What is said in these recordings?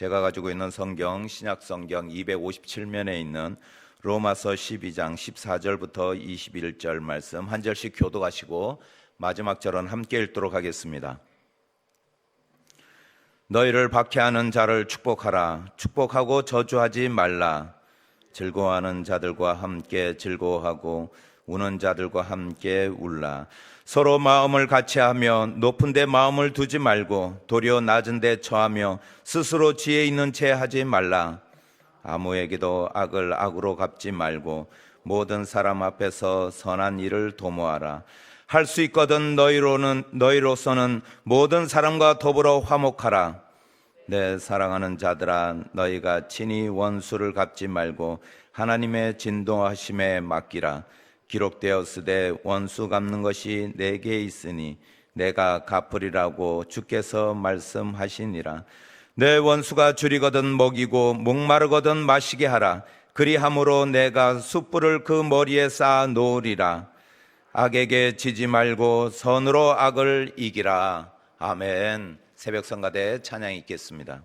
제가 가지고 있는 성경, 신약 성경 257면에 있는 로마서 12장 14절부터 21절 말씀 한 절씩 교독하시고 마지막 절은 함께 읽도록 하겠습니다. 너희를 박해하는 자를 축복하라. 축복하고 저주하지 말라. 즐거워하는 자들과 함께 즐거워하고 우는 자들과 함께 울라. 서로 마음을 같이하며 높은 데 마음을 두지 말고 도리어 낮은 데 처하며 스스로 지혜 있는 채 하지 말라. 아무에게도 악을 악으로 갚지 말고 모든 사람 앞에서 선한 일을 도모하라. 할 수 있거든 너희로서는 모든 사람과 더불어 화목하라. 내 사랑하는 자들아, 너희가 친히 원수를 갚지 말고 하나님의 진노하심에 맡기라. 기록되었으되 원수 갚는 것이 내게 있으니 내가 갚으리라고 주께서 말씀하시니라. 내 원수가 줄이거든 먹이고 목마르거든 마시게 하라. 그리함으로 내가 숯불을 그 머리에 쌓아 놓으리라. 악에게 지지 말고 선으로 악을 이기라. 아멘. 새벽 성가대 찬양이 있겠습니다.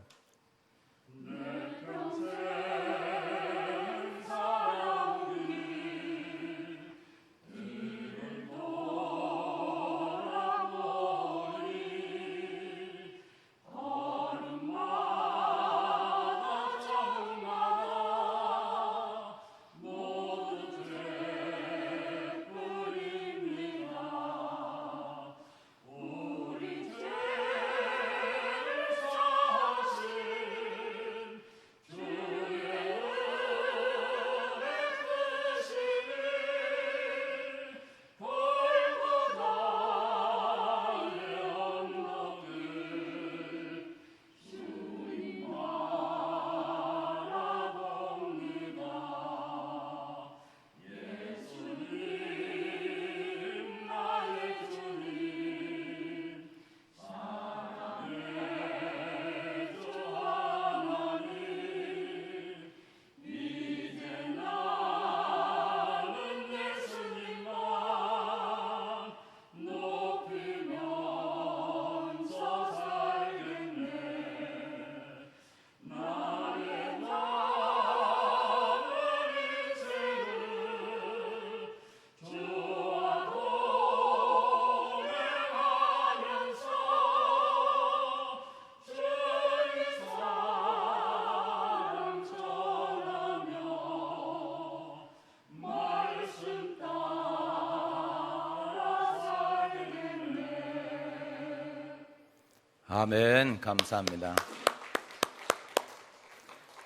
아멘. 감사합니다.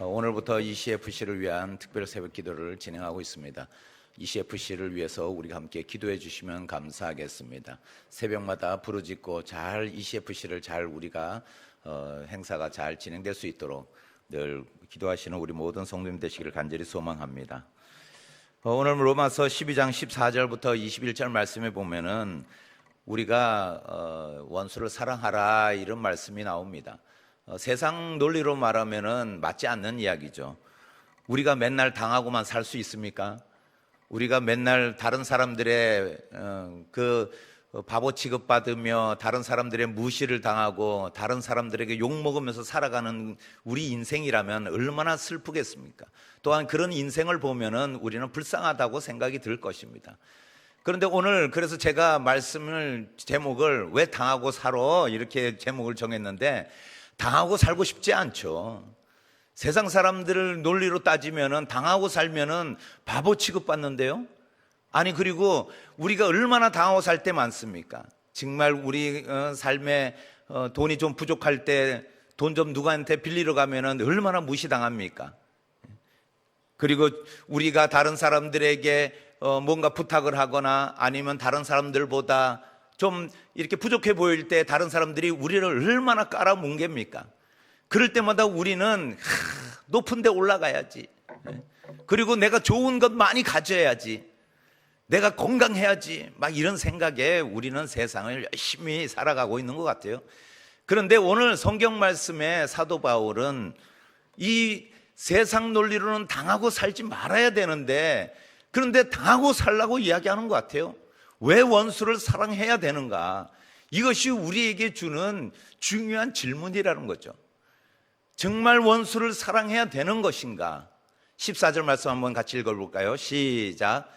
오늘부터 ECFC를 위한 특별 새벽 기도를 진행하고 있습니다. ECFC를 위해서 우리가 함께 기도해 주시면 감사하겠습니다. 새벽마다 부르짖고 잘 ECFC를 잘 우리가 행사가 잘 진행될 수 있도록 늘 기도하시는 우리 모든 성도님 되시기를 간절히 소망합니다. 오늘 로마서 12장 14절부터 21절 말씀에 보면은 우리가 원수를 사랑하라 이런 말씀이 나옵니다. 세상 논리로 말하면은 맞지 않는 이야기죠. 우리가 맨날 당하고만 살 수 있습니까? 우리가 맨날 다른 사람들의 그 바보 취급받으며 다른 사람들의 무시를 당하고 다른 사람들에게 욕먹으면서 살아가는 우리 인생이라면 얼마나 슬프겠습니까? 또한 그런 인생을 보면은 우리는 불쌍하다고 생각이 들 것입니다. 그런데 오늘 그래서 제가 제목을 왜 당하고 살아 이렇게 제목을 정했는데 당하고 살고 싶지 않죠. 세상 사람들을 논리로 따지면은 당하고 살면은 바보 취급받는데요. 아니 그리고 우리가 얼마나 당하고 살 때 많습니까? 정말 우리 삶에 돈이 좀 부족할 때 돈 좀 누구한테 빌리러 가면은 얼마나 무시당합니까? 그리고 우리가 다른 사람들에게 뭔가 부탁을 하거나 아니면 다른 사람들보다 좀 이렇게 부족해 보일 때 다른 사람들이 우리를 얼마나 깔아뭉갭니까? 그럴 때마다 우리는 높은 데 올라가야지. 그리고 내가 좋은 것 많이 가져야지. 내가 건강해야지. 막 이런 생각에 우리는 세상을 열심히 살아가고 있는 것 같아요. 그런데 오늘 성경 말씀에 사도 바울은 이 세상 논리로는 당하고 살지 말아야 되는데 그런데 당하고 살라고 이야기하는 것 같아요. 왜 원수를 사랑해야 되는가? 이것이 우리에게 주는 중요한 질문이라는 거죠. 정말 원수를 사랑해야 되는 것인가? 14절 말씀 한번 같이 읽어볼까요? 시작.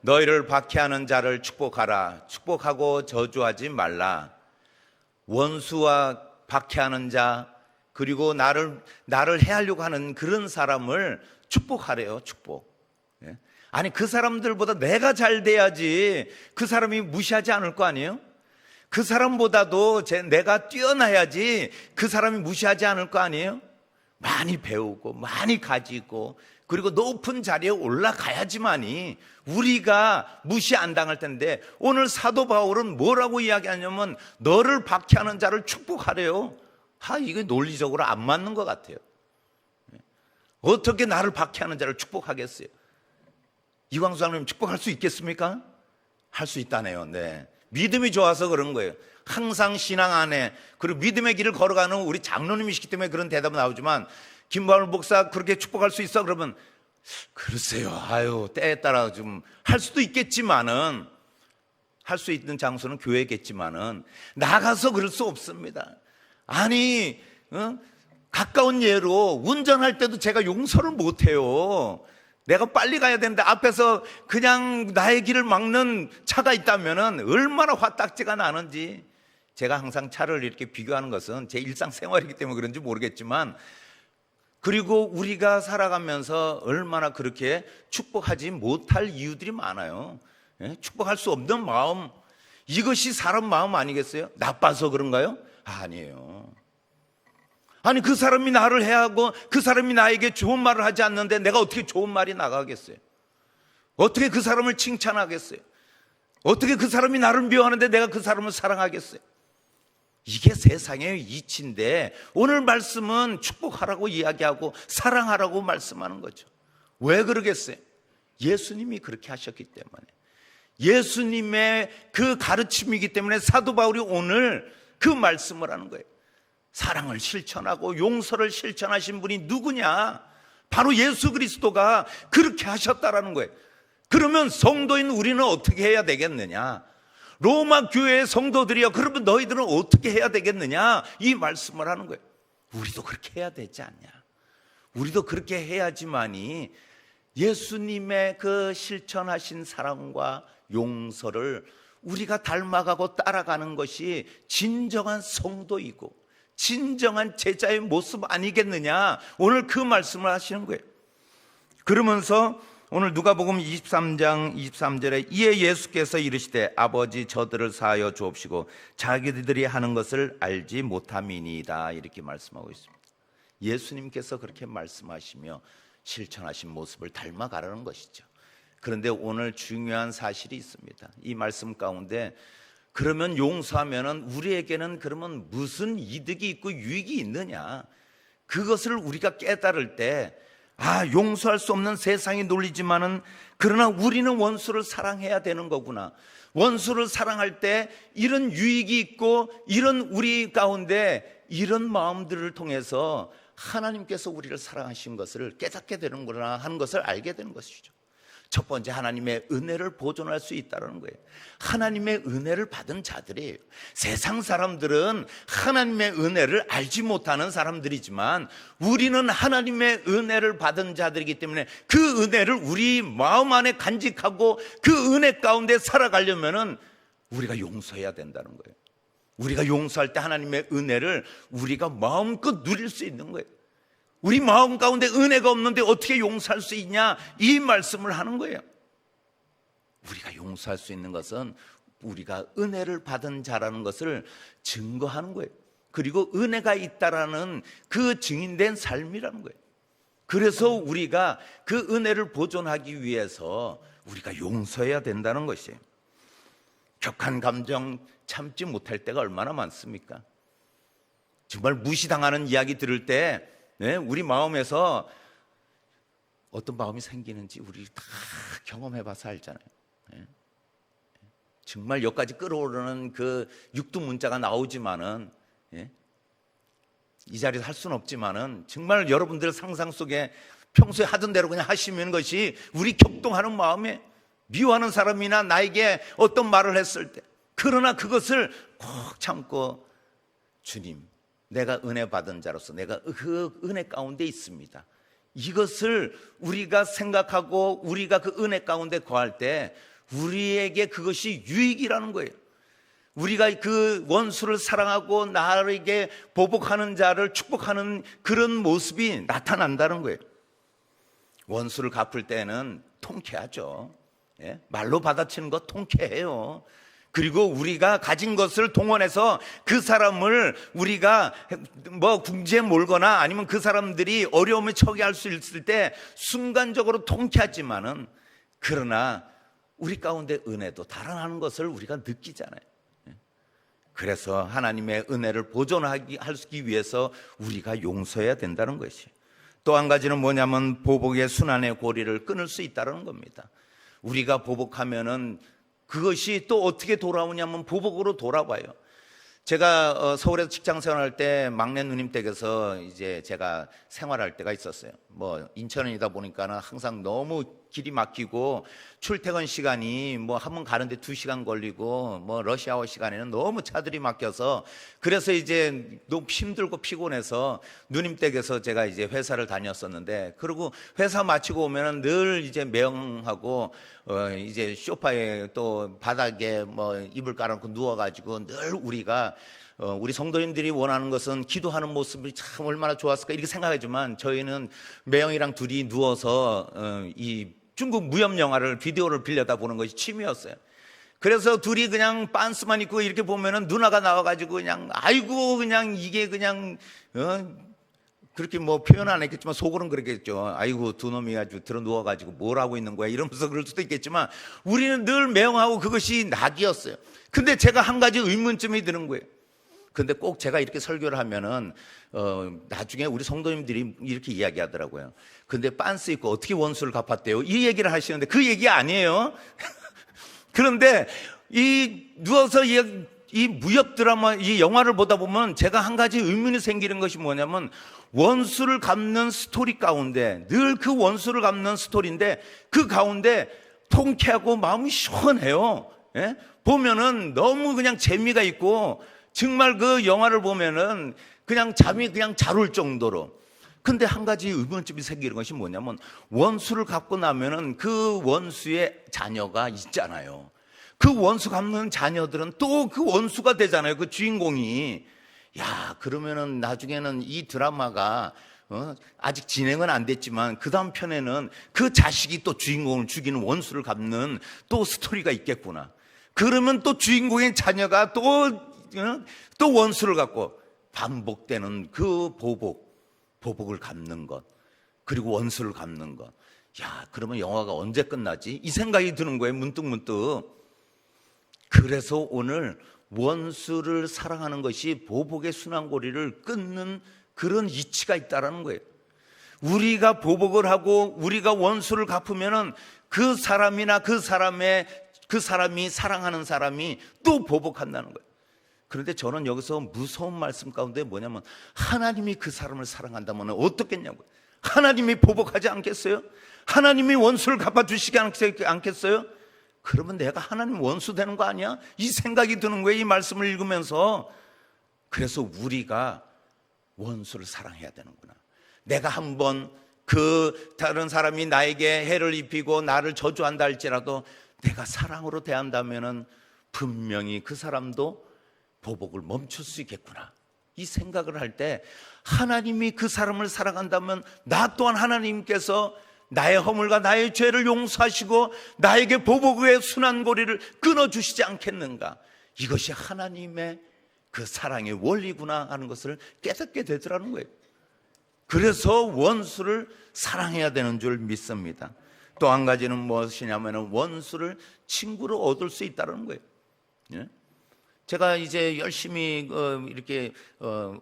너희를 박해하는 자를 축복하라. 축복하고 저주하지 말라. 원수와 박해하는 자, 그리고 나를 해하려고 하는 그런 사람을 축복하래요. 축복. 아니, 그 사람들보다 내가 잘 돼야지 그 사람이 무시하지 않을 거 아니에요? 그 사람보다도 내가 뛰어나야지 그 사람이 무시하지 않을 거 아니에요? 많이 배우고 많이 가지고 그리고 높은 자리에 올라가야지만이 우리가 무시 안 당할 텐데, 오늘 사도 바울은 뭐라고 이야기하냐면 너를 박해하는 자를 축복하래요. 이게 논리적으로 안 맞는 것 같아요. 어떻게 나를 박해하는 자를 축복하겠어요? 이광수 장로님 축복할 수 있겠습니까? 할 수 있다네요. 네. 믿음이 좋아서 그런 거예요. 항상 신앙 안에, 그리고 믿음의 길을 걸어가는 우리 장로님이시기 때문에 그런 대답이 나오지만, 김바울 목사 그렇게 축복할 수 있어? 그러면 글쎄요, 때에 따라 좀 할 수도 있겠지만은, 할 수 있는 장소는 교회겠지만은 나가서 그럴 수 없습니다. 아니, 가까운 예로 운전할 때도 제가 용서를 못해요. 내가 빨리 가야 되는데 앞에서 그냥 나의 길을 막는 차가 있다면은 얼마나 화딱지가 나는지. 제가 항상 차를 이렇게 비교하는 것은 제 일상생활이기 때문에 그런지 모르겠지만, 그리고 우리가 살아가면서 얼마나 그렇게 축복하지 못할 이유들이 많아요. 축복할 수 없는 마음, 이것이 사람 마음 아니겠어요? 나빠서 그런가요? 아니에요. 아니, 그 사람이 나를 해하고 그 사람이 나에게 좋은 말을 하지 않는데 내가 어떻게 좋은 말이 나가겠어요? 어떻게 그 사람을 칭찬하겠어요? 어떻게 그 사람이 나를 미워하는데 내가 그 사람을 사랑하겠어요? 이게 세상의 이치인데, 오늘 말씀은 축복하라고 이야기하고 사랑하라고 말씀하는 거죠. 왜 그러겠어요? 예수님이 그렇게 하셨기 때문에, 예수님의 그 가르침이기 때문에 사도 바울이 오늘 그 말씀을 하는 거예요. 사랑을 실천하고 용서를 실천하신 분이 누구냐? 바로 예수 그리스도가 그렇게 하셨다라는 거예요. 그러면 성도인 우리는 어떻게 해야 되겠느냐? 로마 교회의 성도들이요, 그러면 너희들은 어떻게 해야 되겠느냐? 이 말씀을 하는 거예요. 우리도 그렇게 해야 되지 않냐? 우리도 그렇게 해야지만이 예수님의 그 실천하신 사랑과 용서를 우리가 닮아가고 따라가는 것이 진정한 성도이고 진정한 제자의 모습 아니겠느냐? 오늘 그 말씀을 하시는 거예요. 그러면서 오늘 누가복음 23장 23절에 이에 예수께서 이르시되 아버지 저들을 사하여 주옵시고 자기들이 하는 것을 알지 못함이니이다, 이렇게 말씀하고 있습니다. 예수님께서 그렇게 말씀하시며 실천하신 모습을 닮아가라는 것이죠. 그런데 오늘 중요한 사실이 있습니다. 이 말씀 가운데, 그러면 용서하면은 우리에게는 그러면 무슨 이득이 있고 유익이 있느냐? 그것을 우리가 깨달을 때, 용서할 수 없는 세상의 논리지만은 그러나 우리는 원수를 사랑해야 되는 거구나. 원수를 사랑할 때 이런 유익이 있고 이런 우리 가운데 이런 마음들을 통해서 하나님께서 우리를 사랑하신 것을 깨닫게 되는구나 하는 것을 알게 되는 것이죠. 첫 번째, 하나님의 은혜를 보존할 수 있다는 거예요. 하나님의 은혜를 받은 자들이에요. 세상 사람들은 하나님의 은혜를 알지 못하는 사람들이지만 우리는 하나님의 은혜를 받은 자들이기 때문에 그 은혜를 우리 마음 안에 간직하고 그 은혜 가운데 살아가려면은 우리가 용서해야 된다는 거예요. 우리가 용서할 때 하나님의 은혜를 우리가 마음껏 누릴 수 있는 거예요. 우리 마음 가운데 은혜가 없는데 어떻게 용서할 수 있냐? 이 말씀을 하는 거예요. 우리가 용서할 수 있는 것은 우리가 은혜를 받은 자라는 것을 증거하는 거예요. 그리고 은혜가 있다라는 그 증인된 삶이라는 거예요. 그래서 우리가 그 은혜를 보존하기 위해서 우리가 용서해야 된다는 것이에요. 격한 감정 참지 못할 때가 얼마나 많습니까? 정말 무시당하는 이야기 들을 때 우리 마음에서 어떤 마음이 생기는지 우리 다 경험해봐서 알잖아요. 정말 여기까지 끌어오르는 그 육두문자가 나오지만은, 이 자리에서 할 수는 없지만은 정말 여러분들 상상 속에 평소에 하던 대로 그냥 하시는 것이 우리 격동하는 마음에, 미워하는 사람이나 나에게 어떤 말을 했을 때, 그러나 그것을 꼭 참고 주님, 내가 은혜 받은 자로서 내가 그 은혜 가운데 있습니다. 이것을 우리가 생각하고 우리가 그 은혜 가운데 거할 때 우리에게 그것이 유익이라는 거예요. 우리가 그 원수를 사랑하고 나에게 보복하는 자를 축복하는 그런 모습이 나타난다는 거예요. 원수를 갚을 때는 통쾌하죠. 예? 말로 받아치는 거 통쾌해요. 그리고 우리가 가진 것을 동원해서 그 사람을 우리가 뭐 궁지에 몰거나 아니면 그 사람들이 어려움에 처해할 수 있을 때 순간적으로 통쾌하지만은, 그러나 우리 가운데 은혜도 달아나는 것을 우리가 느끼잖아요. 그래서 하나님의 은혜를 보존하기 위해서 우리가 용서해야 된다는 것이에요. 또 한 가지는 뭐냐면 보복의 순환의 고리를 끊을 수 있다는 겁니다. 우리가 보복하면은 그것이 또 어떻게 돌아오냐면 보복으로 돌아와요. 제가 서울에서 직장 생활할 때 막내 누님 댁에서 이제 제가 생활할 때가 있었어요. 뭐 인천이다 보니까는 항상 너무 길이 막히고 출퇴근 시간이 뭐 한 번 가는데 2시간 걸리고 뭐 러시아워 시간에는 너무 차들이 막혀서, 그래서 이제 너무 힘들고 피곤해서 누님 댁에서 제가 이제 회사를 다녔었는데, 그리고 회사 마치고 오면은 늘 이제 매형하고 이제 소파에 또 바닥에 뭐 이불 깔아놓고 누워가지고 늘 우리가 우리 성도님들이 원하는 것은 기도하는 모습이 참 얼마나 좋았을까 이렇게 생각하지만, 저희는 매형이랑 둘이 누워서 이 중국 무협 영화를 비디오를 빌려다 보는 것이 취미였어요. 그래서 둘이 그냥 빤스만 입고 이렇게 보면은 누나가 나와가지고 그냥 아이고 그냥 이게 그냥 그렇게 뭐 표현 안 했겠지만 속으로는 그랬겠죠. 아이고 두 놈이 아주 들어 누워가지고 뭘 하고 있는 거야 이러면서 그럴 수도 있겠지만, 우리는 늘 매형하고 그것이 낙이었어요. 근데 제가 한 가지 의문점이 드는 거예요. 근데 꼭 제가 이렇게 설교를 하면은 나중에 우리 성도님들이 이렇게 이야기하더라고요. 근데 빤스 입고 어떻게 원수를 갚았대요? 이 얘기를 하시는데 그 얘기 아니에요. 그런데 이 누워서 이 무협 드라마, 이 영화를 보다 보면 제가 한 가지 의문이 생기는 것이 뭐냐면, 원수를 갚는 스토리 가운데 늘 그 원수를 갚는 스토리인데 그 가운데 통쾌하고 마음이 시원해요. 예? 보면은 너무 그냥 재미가 있고 정말 그 영화를 보면은 그냥 잠이 그냥 잘 올 정도로. 근데 한 가지 의문점이 생기는 것이 뭐냐면, 원수를 갚고 나면은 그 원수의 자녀가 있잖아요. 그 원수 갚는 자녀들은 또 그 원수가 되잖아요. 그 주인공이. 야, 그러면은 나중에는 이 드라마가 아직 진행은 안 됐지만 그 다음 편에는 그 자식이 또 주인공을 죽이는 원수를 갚는 또 스토리가 있겠구나. 그러면 또 주인공의 자녀가 또 원수를 갚고 반복되는 그 보복을 갚는 것, 그리고 원수를 갚는 것. 야, 그러면 영화가 언제 끝나지? 이 생각이 드는 거예요, 문득문득. 그래서 오늘 원수를 사랑하는 것이 보복의 순환고리를 끊는 그런 이치가 있다는 거예요. 우리가 보복을 하고 우리가 원수를 갚으면은 그 사람이나 그 사람이 사랑하는 사람이 또 보복한다는 거예요. 그런데 저는 여기서 무서운 말씀 가운데 뭐냐면, 하나님이 그 사람을 사랑한다면 어떻겠냐고요. 하나님이 보복하지 않겠어요? 하나님이 원수를 갚아주시지 않겠어요? 그러면 내가 하나님 원수 되는 거 아니야? 이 생각이 드는 거예요, 이 말씀을 읽으면서. 그래서 우리가 원수를 사랑해야 되는구나. 내가 한번 그 다른 사람이 나에게 해를 입히고 나를 저주한다 할지라도 내가 사랑으로 대한다면은 분명히 그 사람도 보복을 멈출 수 있겠구나. 이 생각을 할 때, 하나님이 그 사람을 사랑한다면 나 또한 하나님께서 나의 허물과 나의 죄를 용서하시고 나에게 보복의 순환고리를 끊어주시지 않겠는가. 이것이 하나님의 그 사랑의 원리구나 하는 것을 깨닫게 되더라는 거예요. 그래서 원수를 사랑해야 되는 줄 믿습니다. 또 한 가지는 무엇이냐면, 원수를 친구로 얻을 수 있다는 거예요. 예? 제가 이제 열심히 이렇게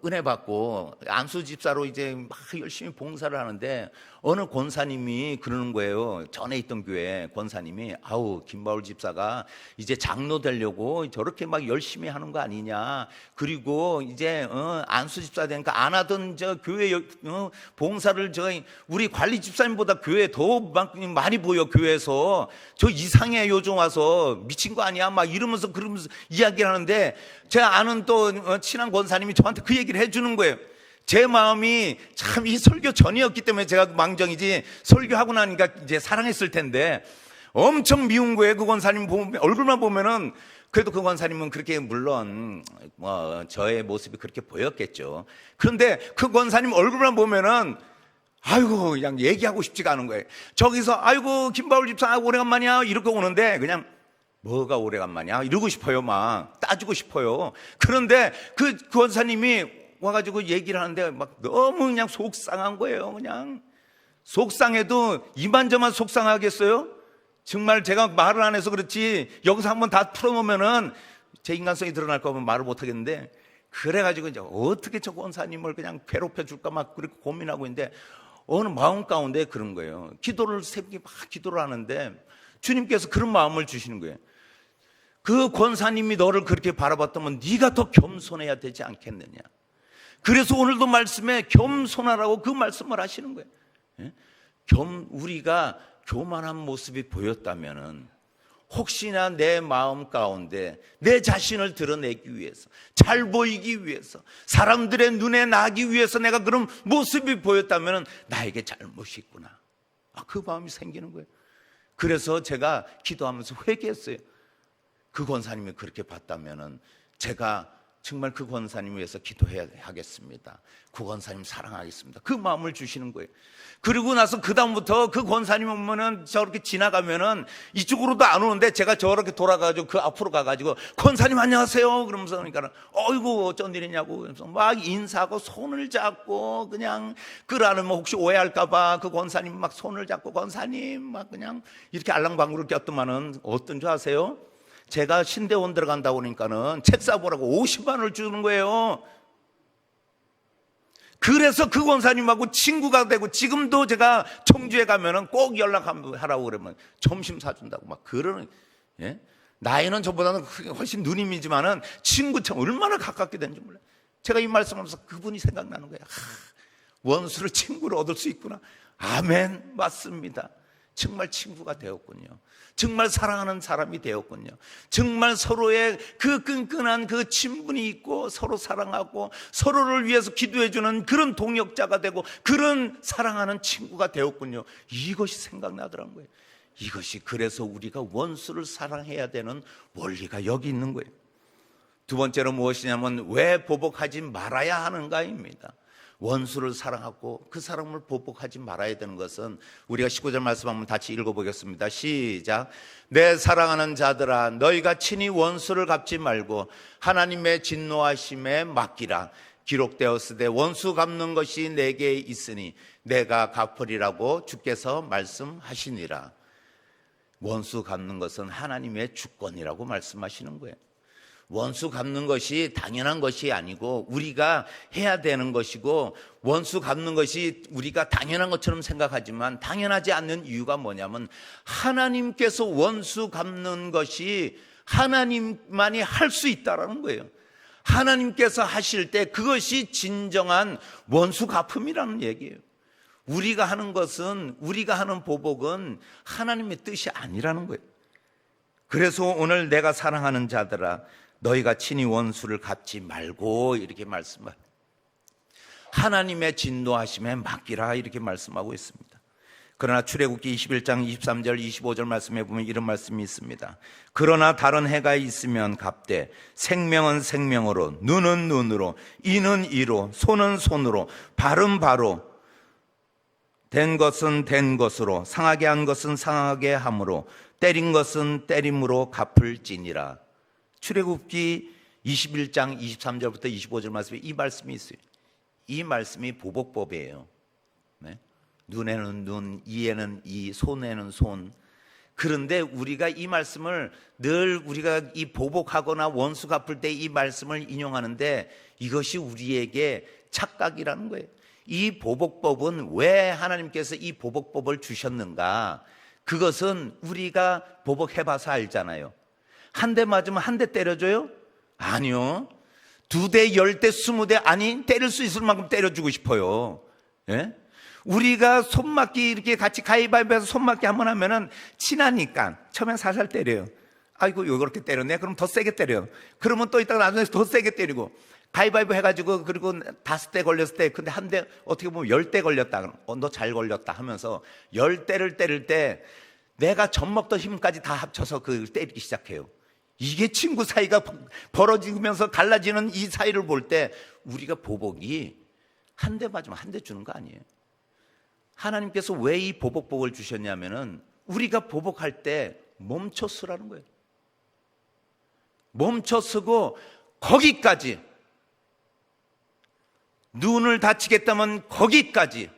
은혜 받고 안수 집사로 이제 막 열심히 봉사를 하는데, 어느 권사님이 그러는 거예요. 전에 있던 교회 권사님이, 아우 김바울 집사가 이제 장로 되려고 저렇게 막 열심히 하는 거 아니냐. 그리고 이제 안수 집사 되니까 안 하던 저 교회 봉사를 우리 관리 집사님보다 교회 더 많이 보여. 교회에서 저 이상해 요즘 와서 미친 거 아니야 막 이러면서 그러면서 이야기를 하는데, 하는데 제 아는 또 친한 권사님이 저한테 그 얘기를 해주는 거예요. 제 마음이 참 이 설교 전이었기 때문에 제가 망정이지, 설교하고 나니까 이제 사랑했을 텐데 엄청 미운 거예요. 그 권사님 얼굴만 보면은, 그래도 그 권사님은 그렇게 물론 저의 모습이 그렇게 보였겠죠. 그런데 그 권사님 얼굴만 보면은 아이고 그냥 얘기하고 싶지가 않은 거예요. 저기서 아이고 김바울 집사 오래간만이야 이렇게 오는데 그냥 뭐가 오래간만이야 이러고 싶어요. 막 따지고 싶어요. 그런데 그 권사님이 와가지고 얘기를 하는데 막 너무 그냥 속상한 거예요. 그냥 속상해도 이만저만 속상하겠어요? 정말 제가 말을 안 해서 그렇지 여기서 한번 다 풀어놓으면은 제 인간성이 드러날 거면 말을 못 하겠는데, 그래가지고 이제 어떻게 저 권사님을 그냥 괴롭혀 줄까 막 그렇게 고민하고 있는데 어느 마음 가운데 그런 거예요. 기도를 새벽에 막 기도를 하는데 주님께서 그런 마음을 주시는 거예요. 그 권사님이 너를 그렇게 바라봤다면 네가 더 겸손해야 되지 않겠느냐. 그래서 오늘도 말씀에 겸손하라고 그 말씀을 하시는 거예요. 우리가 교만한 모습이 보였다면은 혹시나 내 마음 가운데 내 자신을 드러내기 위해서, 잘 보이기 위해서, 사람들의 눈에 나기 위해서 내가 그런 모습이 보였다면 나에게 잘못이 있구나, 그 마음이 생기는 거예요. 그래서 제가 기도하면서 회개했어요. 그 권사님이 그렇게 봤다면 제가 정말 그 권사님 위해서 기도해야 하겠습니다. 그 권사님 사랑하겠습니다. 그 마음을 주시는 거예요. 그리고 나서 그 다음부터 그 권사님 오면은 저렇게 지나가면은 이쪽으로도 안 오는데 제가 저렇게 돌아가지고 그 앞으로 가가지고 권사님 안녕하세요 그러면서, 그러니까 어이구 어쩐 일이냐고 그러면서 막 인사하고 손을 잡고, 그냥 그러면 혹시 오해할까봐 그 권사님 막 손을 잡고 권사님 막 그냥 이렇게 알랑방구를 꼈더만은 어떤 줄 아세요? 제가 신대원 들어간다고 그러니까는 책 사보라고 50만 원을 주는 거예요. 그래서 그 권사님하고 친구가 되고, 지금도 제가 청주에 가면은 꼭 연락하라고 그러면 점심 사준다고 막 그러는, 예? 나이는 저보다는 훨씬 누님이지만은 친구처럼 얼마나 가깝게 된지 몰라요. 제가 이 말씀하면서 그분이 생각나는 거예요. 원수를 친구로 얻을 수 있구나. 아멘, 맞습니다. 정말 친구가 되었군요. 정말 사랑하는 사람이 되었군요. 정말 서로의 그 끈끈한 그 친분이 있고 서로 사랑하고 서로를 위해서 기도해주는 그런 동역자가 되고 그런 사랑하는 친구가 되었군요. 이것이 생각나더란 거예요. 이것이 그래서 우리가 원수를 사랑해야 되는 원리가 여기 있는 거예요. 두 번째로 무엇이냐면 왜 보복하지 말아야 하는가입니다. 원수를 사랑하고 그 사람을 보복하지 말아야 되는 것은, 우리가 19절 말씀 한번 같이 읽어보겠습니다. 시작. 내 사랑하는 자들아, 너희가 친히 원수를 갚지 말고 하나님의 진노하심에 맡기라. 기록되었으되 원수 갚는 것이 내게 있으니 내가 갚으리라고 주께서 말씀하시니라. 원수 갚는 것은 하나님의 주권이라고 말씀하시는 거예요. 원수 갚는 것이 당연한 것이 아니고 우리가 해야 되는 것이고, 원수 갚는 것이 우리가 당연한 것처럼 생각하지만 당연하지 않는 이유가 뭐냐면, 하나님께서 원수 갚는 것이 하나님만이 할 수 있다라는 거예요. 하나님께서 하실 때 그것이 진정한 원수 갚음이라는 얘기예요. 우리가 하는 것은, 우리가 하는 보복은 하나님의 뜻이 아니라는 거예요. 그래서 오늘 내가 사랑하는 자들아, 너희가 친히 원수를 갚지 말고 이렇게 말씀하고, 하나님의 진노하심에 맡기라 이렇게 말씀하고 있습니다. 그러나 출애굽기 21장 23절 25절 말씀에 보면 이런 말씀이 있습니다. 그러나 다른 해가 있으면 갚되 생명은 생명으로, 눈은 눈으로, 이는 이로, 손은 손으로, 발은 바로, 된 것은 된 것으로, 상하게 한 것은 상하게 함으로, 때린 것은 때림으로 갚을지니라. 출애굽기 21장 23절부터 25절 말씀에 이 말씀이 있어요. 이 말씀이 보복법이에요. 네? 눈에는 눈, 이에는 이, 손에는 손. 그런데 우리가 이 말씀을 늘 우리가 이 보복하거나 원수 갚을 때 이 말씀을 인용하는데, 이것이 우리에게 착각이라는 거예요. 이 보복법은 왜 하나님께서 이 보복법을 주셨는가? 그것은 우리가 보복해봐서 알잖아요. 한 대 맞으면 한 대 때려줘요? 아니요. 2대, 10대, 20대, 아니 때릴 수 있을 만큼 때려주고 싶어요. 예? 우리가 손맞기 이렇게 같이 가위바위보해서 손맞기 한번 하면은 친하니까 처음엔 살살 때려요. 아이고 이렇게 때렸네. 그럼 더 세게 때려. 그러면 또 이따가 나중에 더 세게 때리고, 가위바위보 해가지고, 그리고 5대 걸렸을 때, 근데 한 대 어떻게 보면 10대 걸렸다. 그럼 너 잘 걸렸다 하면서 10대를 때릴 때 내가 젖먹던 힘까지 다 합쳐서 그 때리기 시작해요. 이게 친구 사이가 벌어지면서 갈라지는 이 사이를 볼 때 우리가 보복이 한 대 맞으면 한 대 주는 거 아니에요. 하나님께서 왜 이 보복복을 주셨냐면은 우리가 보복할 때 멈춰 쓰라는 거예요. 멈춰 쓰고 거기까지, 눈을 다치겠다면 거기까지.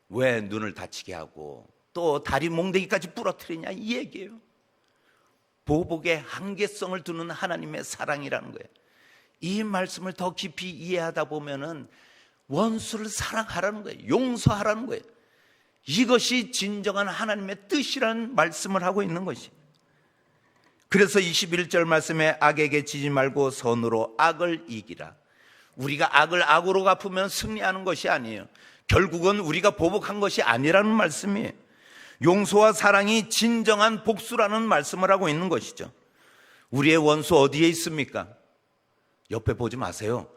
왜 눈을 다치게 하고 또 다리 몽둥이까지 부러뜨리냐, 이 얘기예요. 보복의 한계성을 두는 하나님의 사랑이라는 거예요. 이 말씀을 더 깊이 이해하다 보면은 원수를 사랑하라는 거예요. 용서하라는 거예요. 이것이 진정한 하나님의 뜻이라는 말씀을 하고 있는 것이. 그래서 21절 말씀에 악에게 지지 말고 선으로 악을 이기라. 우리가 악을 악으로 갚으면 승리하는 것이 아니에요. 결국은 우리가 보복한 것이 아니라는 말씀이에요. 용서와 사랑이 진정한 복수라는 말씀을 하고 있는 것이죠. 우리의 원수 어디에 있습니까? 옆에 보지 마세요.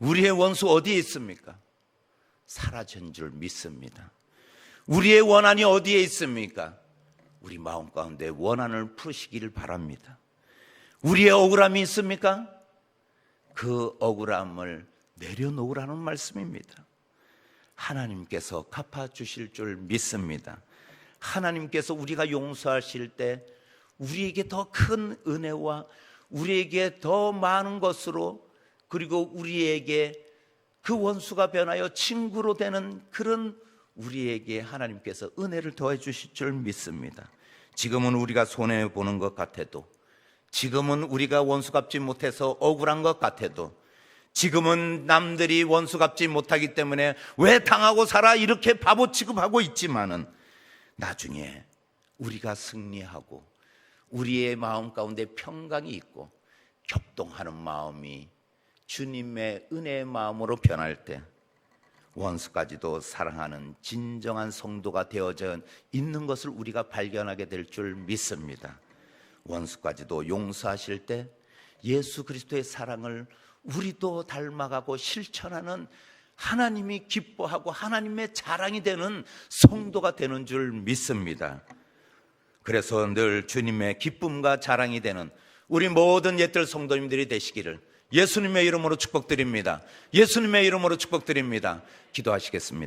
우리의 원수 어디에 있습니까? 사라진 줄 믿습니다. 우리의 원한이 어디에 있습니까? 우리 마음 가운데 원한을 푸시기를 바랍니다. 우리의 억울함이 있습니까? 그 억울함을 내려놓으라는 말씀입니다. 하나님께서 갚아주실 줄 믿습니다. 하나님께서 우리가 용서하실 때 우리에게 더 큰 은혜와 우리에게 더 많은 것으로, 그리고 우리에게 그 원수가 변하여 친구로 되는 그런 우리에게 하나님께서 은혜를 더해 주실 줄 믿습니다. 지금은 우리가 손해보는 것 같아도, 지금은 우리가 원수 갚지 못해서 억울한 것 같아도, 지금은 남들이 원수 갚지 못하기 때문에 왜 당하고 살아 이렇게 바보 취급하고 있지만은, 나중에 우리가 승리하고 우리의 마음 가운데 평강이 있고 격동하는 마음이 주님의 은혜의 마음으로 변할 때 원수까지도 사랑하는 진정한 성도가 되어져 있는 것을 우리가 발견하게 될 줄 믿습니다. 원수까지도 용서하실 때 예수 그리스도의 사랑을 우리도 닮아가고 실천하는, 하나님이 기뻐하고 하나님의 자랑이 되는 성도가 되는 줄 믿습니다. 그래서 늘 주님의 기쁨과 자랑이 되는 우리 모든 옛들 성도님들이 되시기를 예수님의 이름으로 축복드립니다. 예수님의 이름으로 축복드립니다. 기도하시겠습니다.